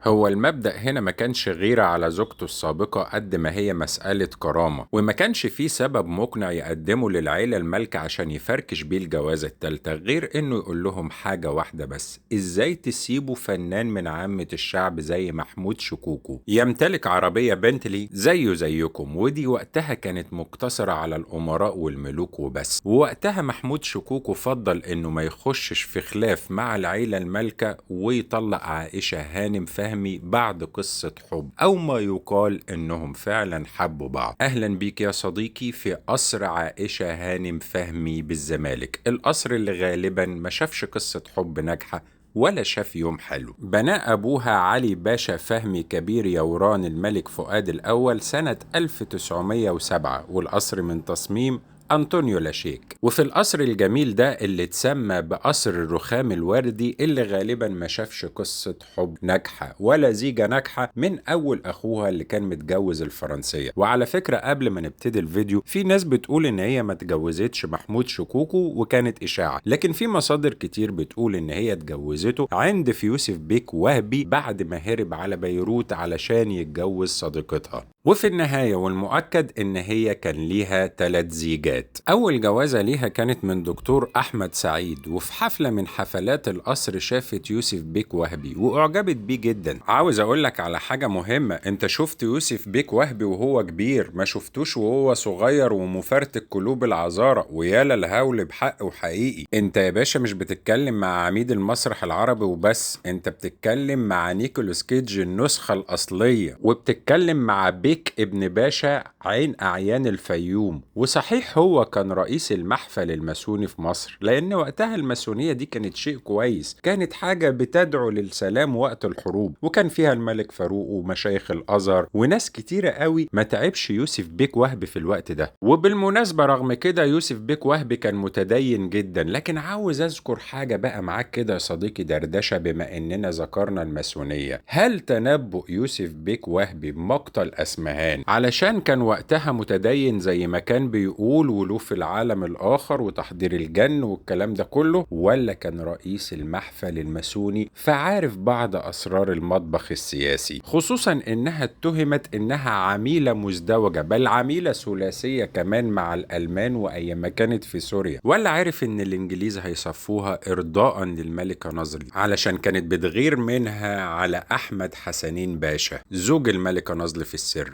هو المبدأ هنا ما كانش غيرة على زوجته السابقة قد ما هي مسألة كرامة، وما كانش فيه سبب مقنع يقدمه للعيلة المالكة عشان يفركش بيه الجوازة التالتة غير إنه يقول لهم حاجة واحدة بس: إزاي تسيبوا فنان من عامة الشعب زي محمود شكوكو يمتلك عربية بنتلي زيه زيكم؟ ودي وقتها كانت مقتصرة على الأمراء والملوك وبس. ووقتها محمود شكوكو فضل إنه ما يخشش في خلاف مع العيلة المالكة ويطلق عائشة هانم فهمي بعد قصة حب، أو ما يقال إنهم فعلا حبوا بعض. أهلا بيك يا صديقي في قصر عائشة هانم فهمي بالزمالك، القصر اللي غالبا ما شافش قصة حب ناجحة ولا شاف يوم حلو. بناء أبوها علي باشا فهمي كبير يوران الملك فؤاد الأول سنة 1907، والقصر من تصميم أنطونيو لاشيك. وفي القصر الجميل ده اللي اتسمى بقصر الرخام الوردي، اللي غالبا ما شافش قصة حب ناجحة ولا زيجة ناجحة من أول أخوها اللي كان متجوز الفرنسية. وعلى فكرة قبل ما نبتدي الفيديو، في ناس بتقول إن هي ما اتجوزتش محمود شكوكو وكانت إشاعة، لكن في مصادر كتير بتقول إن هي اتجوزته عند فيوسف بيك وهبي بعد ما هرب على بيروت علشان يتجوز صديقتها. وفي النهاية والمؤكد إن هي كان ليها 3 زيجات. أول جوازة ليها كانت من دكتور أحمد سعيد، وفي حفلة من حفلات القصر شافت يوسف بيك وهبي وأعجبت بيه جدا. عاوز أقولك على حاجة مهمة: أنت شفت يوسف بيك وهبي وهو كبير، ما شفتوش وهو صغير ومفرتك قلوب العذارى ويالا الهول بحق وحقيقي. أنت يا باشا مش بتتكلم مع عميد المسرح العربي وبس، أنت بتتكلم مع نيكولاس كيدج النسخة الأصلية، وبتتكلم مع بيك ابن باشا عين أعيان الفيوم. وصحيح هو كان رئيس المحفل الماسوني في مصر، لأن وقتها الماسونية دي كانت شيء كويس، كانت حاجة بتدعو للسلام وقت الحروب، وكان فيها الملك فاروق ومشايخ الأزهر وناس كتيرة قوي. ما تعبش يوسف بيك وهبي في الوقت ده. وبالمناسبة رغم كده يوسف بيك وهبي كان متدين جدا. لكن عاوز أذكر حاجة بقى معاك كده يا صديقي، دردشة بما إننا ذكرنا الماسونية: هل تنبؤ يوسف بيك وهبي بمقتل أسمهان علشان كان وقتها متدين زي ما كان بيقول وله في العالم الآخر وتحضير الجن والكلام ده كله، ولا كان رئيس المحفل الماسوني فعارف بعض أسرار المطبخ السياسي، خصوصا إنها اتهمت إنها عميلة مزدوجة، بل عميلة ثلاثية كمان مع الألمان وأيام ما كانت في سوريا، ولا عارف إن الإنجليز هيصفوها إرضاء للملكة نظري علشان كانت بتغير منها على أحمد حسنين باشا زوج الملكة نظري في السر؟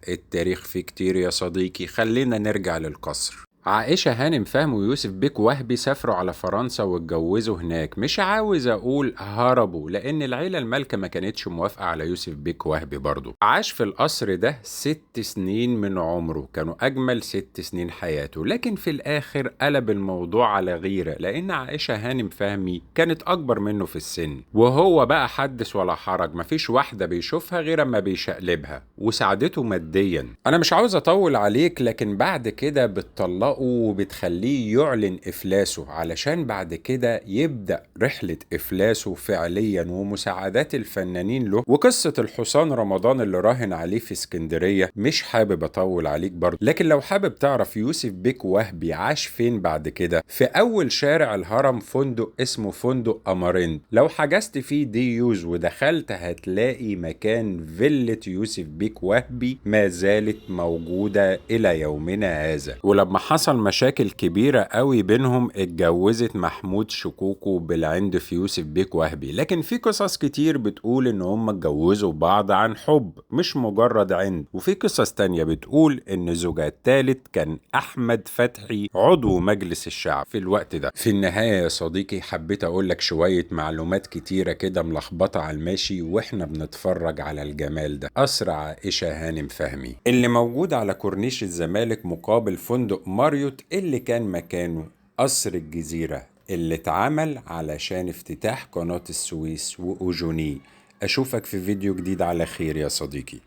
التاريخ فيه كتير يا صديقي، خلينا نرجع للقصر. عائشة هانم فهمي ويوسف بيك وهبي سافروا على فرنسا واتجوزوا هناك. مش عاوز اقول هربوا، لان العيلة المالكة ما كانتش موافقة على يوسف بيك وهبي برضو. عاش في القصر ده 6 سنين من عمره، كانوا اجمل 6 سنين حياته. لكن في الاخر قلب الموضوع على غيرة، لان عائشة هانم فهمي كانت اكبر منه في السن، وهو بقى حدث ولا حرج، مفيش واحدة بيشوفها غير اما بيشقلبها، وساعدته ماديا. انا مش عاوز اطول عليك، لكن بعد كده بتطلقه وبتخليه يعلن إفلاسه علشان بعد كده يبدأ رحلة إفلاسه فعليا ومساعدات الفنانين له، وقصة الحصان رمضان اللي راهن عليه في اسكندرية. مش حابب أطول عليك برضه، لكن لو حابب تعرف يوسف بيك وهبي عاش فين بعد كده، في أول شارع الهرم فندق اسمه فندق أمارين، لو حجزت فيه دي يوز ودخلت هتلاقي مكان فيلة يوسف بيك وهبي ما زالت موجودة إلى يومنا هذا. ولما حصل مشاكل كبيرة قوي بينهم، اتجوزت محمود شكوكو بالعند في يوسف بيك وهبي. لكن في قصص كتير بتقول ان هم اتجوزوا بعض عن حب مش مجرد عند، وفي قصص تانية بتقول ان زوجها التالت كان احمد فتحي عضو مجلس الشعب في الوقت ده. في النهاية يا صديقي حبيت اقول لك شوية معلومات كتيرة كده ملخبطة على الماشي واحنا بنتفرج على الجمال ده. قصر عائشة هانم فهمي اللي موجود على كورنيش الزمالك مقابل فندق ماريوت، اللي كان مكانه قصر الجزيرة اللي اتعمل علشان افتتاح قناة السويس وأوجوني. أشوفك في فيديو جديد على خير يا صديقي.